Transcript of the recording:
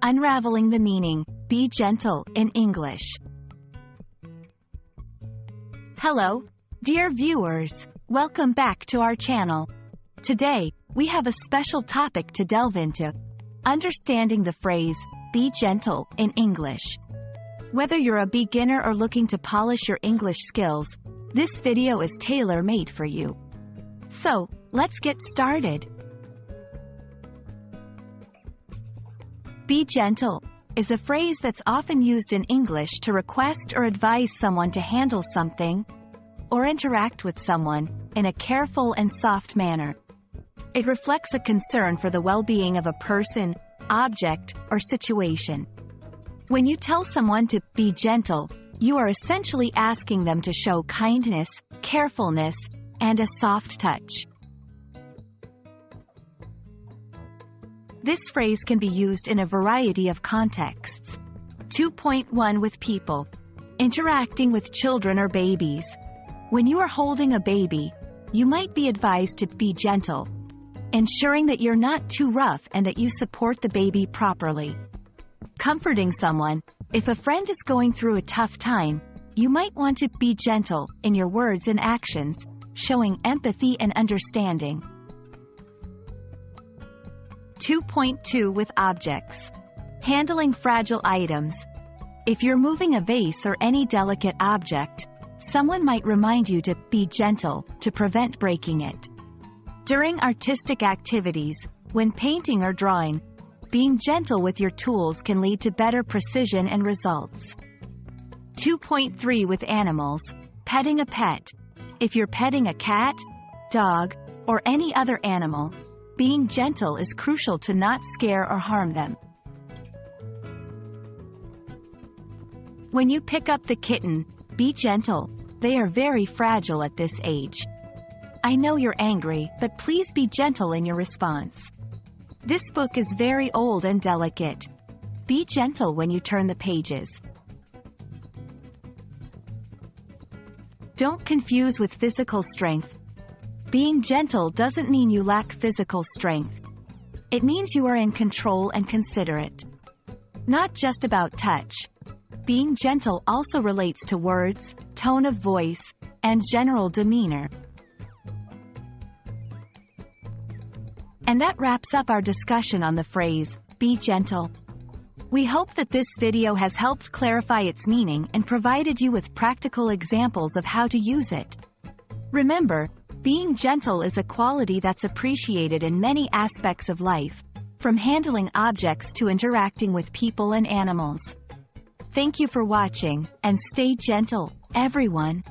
Unraveling the Meaning, Be Gentle in English. Hello, dear viewers. Welcome back to our channel. Today, we have a special topic to delve into: understanding the phrase, be gentle in English. Whether you're a beginner or looking to polish your English skills, this video is tailor-made for you. So, let's get started. Be gentle is a phrase that's often used in English to request or advise someone to handle something or interact with someone in a careful and soft manner. It reflects a concern for the well-being of a person, object, or situation. When you tell someone to be gentle, you are essentially asking them to show kindness, carefulness, and a soft touch. This phrase can be used in a variety of contexts. 2.1 With people. Interacting with children or babies. When you are holding a baby, you might be advised to be gentle, ensuring that you're not too rough and that you support the baby properly. Comforting someone. If a friend is going through a tough time, you might want to be gentle in your words and actions, showing empathy and understanding. 2.2 With objects. Handling fragile items. If you're moving a vase or any delicate object, someone might remind you to be gentle to prevent breaking it. During artistic activities, when painting or drawing, being gentle with your tools can lead to better precision and results. 2.3 With animals. Petting a pet. If you're petting a cat, dog, or any other animal, being gentle is crucial to not scare or harm them. When you pick up the kitten, be gentle. They are very fragile at this age. I know you're angry, but please be gentle in your response. This book is very old and delicate. Be gentle when you turn the pages. Don't confuse with physical strength. Being gentle doesn't mean you lack physical strength. It means you are in control and considerate. Not just about touch. Being gentle also relates to words, tone of voice, and general demeanor. And that wraps up our discussion on the phrase, be gentle. We hope that this video has helped clarify its meaning and provided you with practical examples of how to use it. Remember, being gentle is a quality that's appreciated in many aspects of life, from handling objects to interacting with people and animals. Thank you for watching, and stay gentle, everyone.